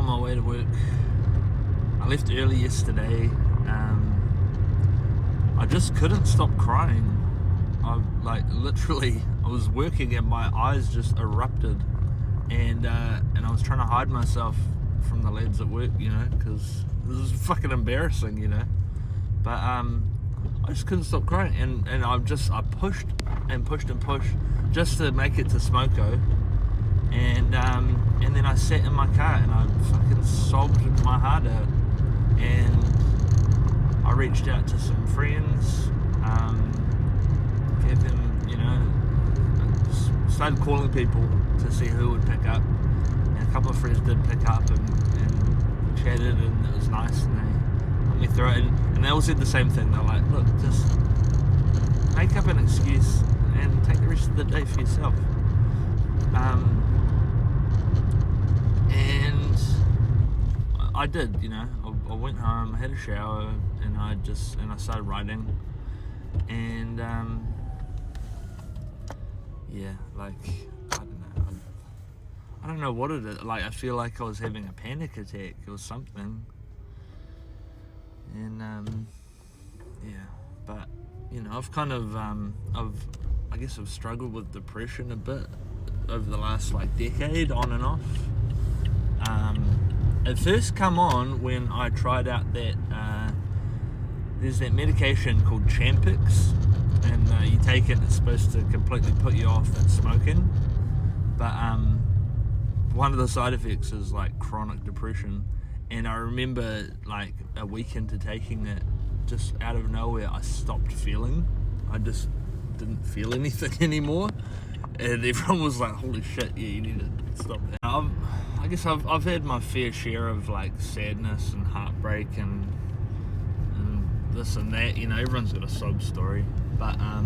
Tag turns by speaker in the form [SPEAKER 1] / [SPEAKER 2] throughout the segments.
[SPEAKER 1] on my way to work. I left early yesterday. I just couldn't stop crying. I was working and my eyes just erupted, and I was trying to hide myself from the lads at work, because this was fucking embarrassing, But I just couldn't stop crying, and I pushed and pushed and pushed just to make it to Smoko, and then I sat in my car and I fucking sobbed my heart out, and I reached out to some friends, gave them, started calling people to see who would pick up, and a couple of friends did pick up and chatted, and it was nice, and they let me through it, and they all said the same thing. They're like, look, just make up an excuse and take the rest of the day for yourself. And I did, I went home, I had a shower, and I started writing, and I don't know what it is. I feel like I was having a panic attack or something, and but I've kind of I've struggled with depression a bit over the last decade, on and off. It first come on when I tried out that there's that medication called Champix, and you take it, it's supposed to completely put you off at smoking, but one of the side effects is chronic depression. And I remember a week into taking it, just out of nowhere I stopped feeling. I just didn't feel anything anymore, and everyone was like, holy shit, yeah, you need to stop that. I've had my fair share of sadness and heartbreak and this and that, everyone's got a sob story, but I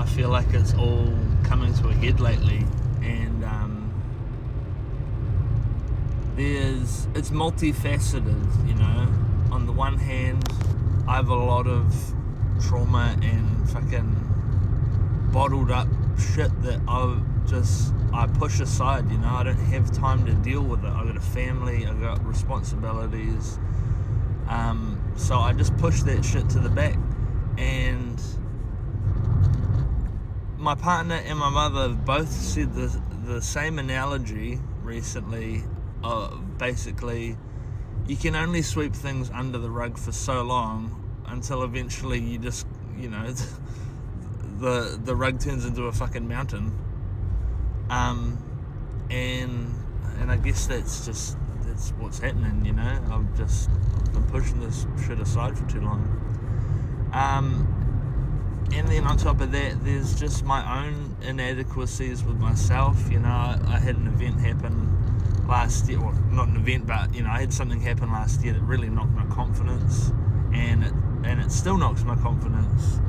[SPEAKER 1] feel like it's all coming to a head lately, and it's multifaceted, On the one hand, I have a lot of trauma and fucking bottled up shit that I push aside, I don't have time to deal with it. I've got a family, I've got responsibilities, so I just push that shit to the back. And my partner and my mother both said the same analogy recently. Basically, you can only sweep things under the rug for so long until eventually you just, the rug turns into a fucking mountain. And I guess that's what's happening, I've just been pushing this shit aside for too long. And then on top of that, there's just my own inadequacies with myself. I had an event happen last year, well, not an event, but I had something happen last year that really knocked my confidence, and it still knocks my confidence.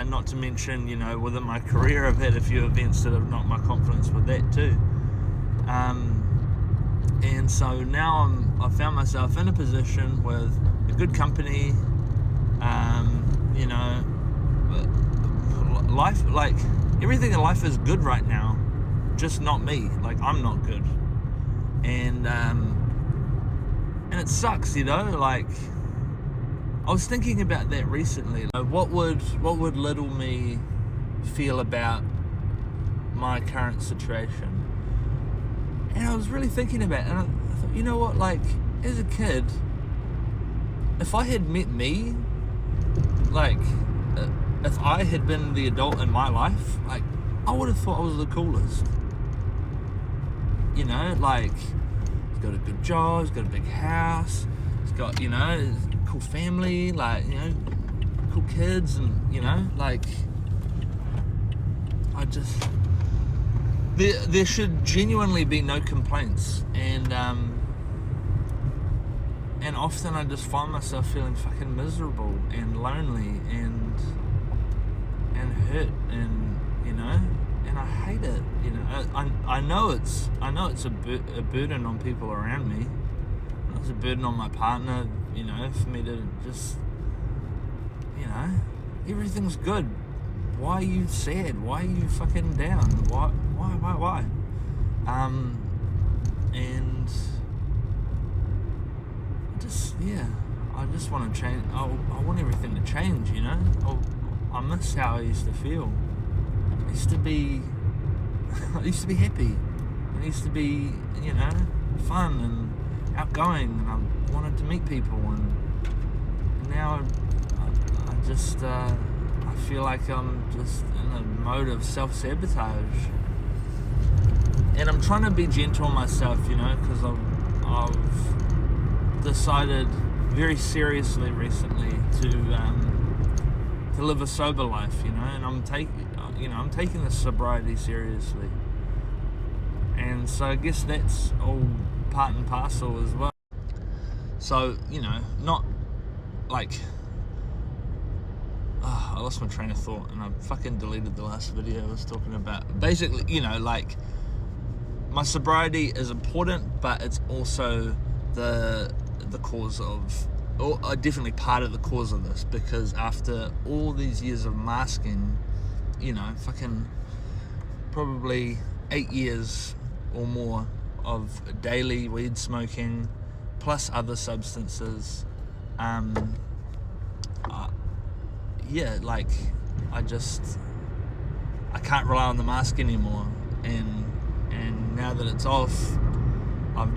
[SPEAKER 1] Not to mention, within my career, I've had a few events that have knocked my confidence with that too. And so now I found myself in a position with a good company. Life, everything in life is good right now, just not me. I'm not good, and it sucks, I was thinking about that recently. What would little me feel about my current situation? And I was really thinking about it, and I thought, as a kid, if I had met me, if I had been the adult in my life, I would have thought I was the coolest. He's got a good job, he's got a big house, he's got, cool family, cool kids, and, there should genuinely be no complaints, and often I just find myself feeling fucking miserable and lonely and hurt, and and I hate it. I know it's a burden on people around me. It's a burden on my partner, for me to just, everything's good. why are you sad? Why are you fucking down? Why? And I just want to change. I want everything to change, you know. I miss how I used to feel. I used to be happy. I used to be, you know, fun and outgoing, and I wanted to meet people. And now I just I feel like I'm just in a mode of self-sabotage. And I'm trying to be gentle on myself, you know, because I've decided very seriously recently to live a sober life, you know, and I'm taking this sobriety seriously. And so I guess that's all part and parcel as well. So, you know, not like I lost my train of thought and I fucking deleted the last video I was talking about. Basically, you know, like, my sobriety is important, but it's also the cause of, or definitely part of the cause of this, because after all these years of masking, you know, fucking probably 8 years or more of daily weed smoking plus other substances, like I can't rely on the mask anymore, and now that it's off, I've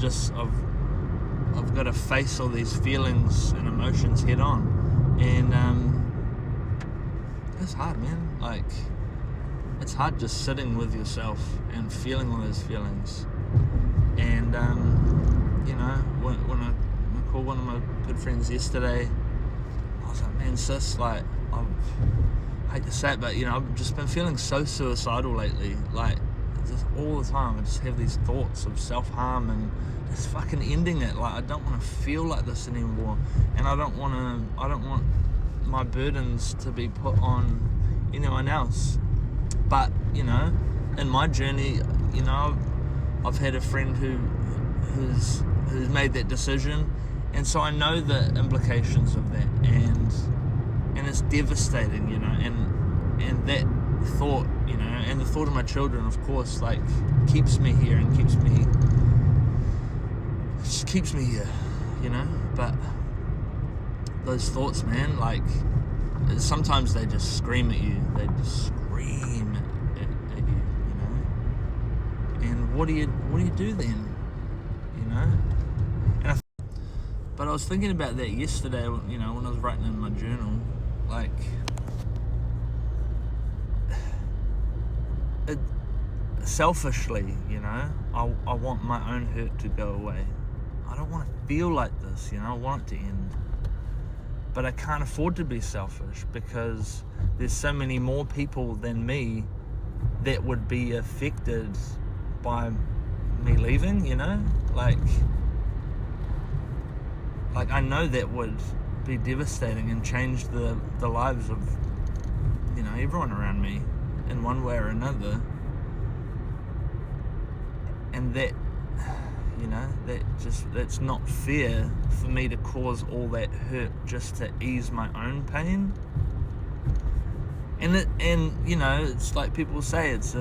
[SPEAKER 1] got to face all these feelings and emotions head on, and it's hard, man. Like, it's hard just sitting with yourself and feeling all those feelings. And you know, when I called one of my good friends yesterday, I was like, man, sis, like, I hate to say it, but, you know, I've just been feeling so suicidal lately. Like, just all the time, I just have these thoughts of self-harm and just fucking ending it. Like, I don't want to feel like this anymore, and I don't want my burdens to be put on anyone else. But, you know, in my journey, you know, I've had a friend who's made that decision, and so I know the implications of that, and it's devastating, you know, and that thought, you know, and the thought of my children, of course, like, keeps me here and keeps me here, you know. But those thoughts, man, like, sometimes they just scream at you. They just scream at you, you know. And what do you do then, you know? But I was thinking about that yesterday, you know, when I was writing in my journal. Like, selfishly, you know, I want my own hurt to go away. I don't want to feel like this, you know. I want it to end. But I can't afford to be selfish, because there's so many more people than me that would be affected by me leaving, you know. Like I know that would be devastating and change the lives of, you know, everyone around me in one way or another. And that, you know, that's not fair for me to cause all that hurt just to ease my own pain. And you know, it's like people say, it's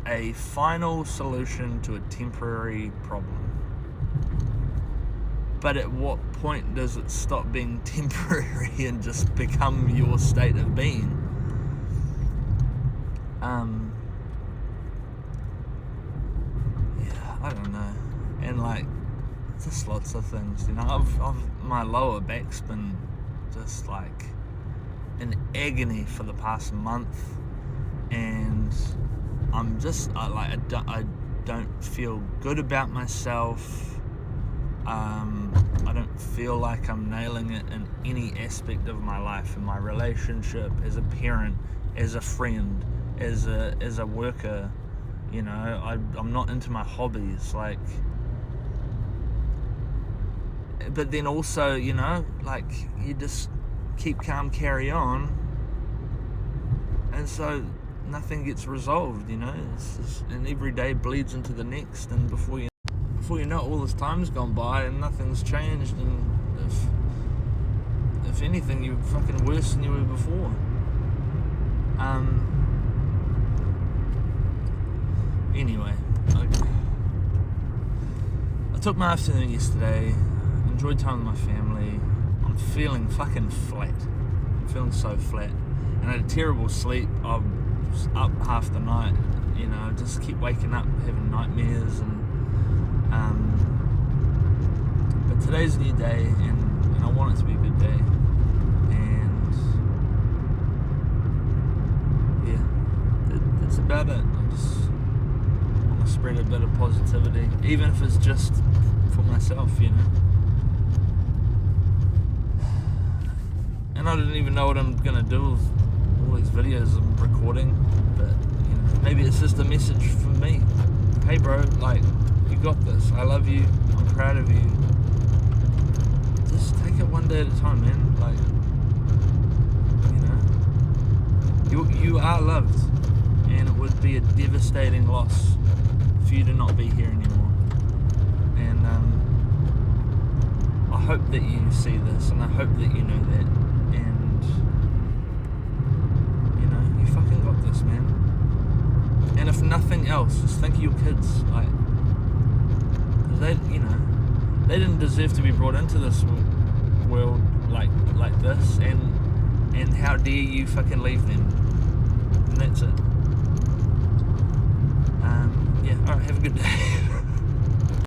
[SPEAKER 1] a final solution to a temporary problem. But at what point does it stop being temporary and just become your state of being? I don't know. And, like, just lots of things, you know. My lower back's been just, like, in agony for the past month, and I'm just, I don't feel good about myself. I don't feel like I'm nailing it in any aspect of my life, in my relationship, as a parent, as a friend, as a worker. You know, I'm not into my hobbies, like. But then also, you know, like, you just keep calm, carry on, and so nothing gets resolved, you know. It's just, and every day bleeds into the next, and before you know, all this time's gone by and nothing's changed. And if if anything, you're fucking worse than you were before. Anyway, I took my afternoon yesterday, enjoyed time with my family. I'm feeling fucking flat. I'm feeling so flat. And I had a terrible sleep. I was up half the night, you know, just keep waking up, having nightmares. And but today's a new day, and I want it to be a good day. And yeah, that's about it. I just want to spread a bit of positivity, even if it's just for myself, you know. And I don't even know what I'm gonna do with all these videos I'm recording, but you know, maybe it's just a message from me. Hey bro, like, you got this. I love you. I'm proud of you. Just take it one day at a time, man. Like, you know, you are loved, and it would be a devastating loss for you to not be here anymore. And I hope that you see this, and I hope that you know that. And you know, you fucking got this, man. And if nothing else, just think of your kids, like, 'cause they, you know, they didn't deserve to be brought into this world like this, and how dare you fucking leave them? And that's it. Yeah, alright, have a good day.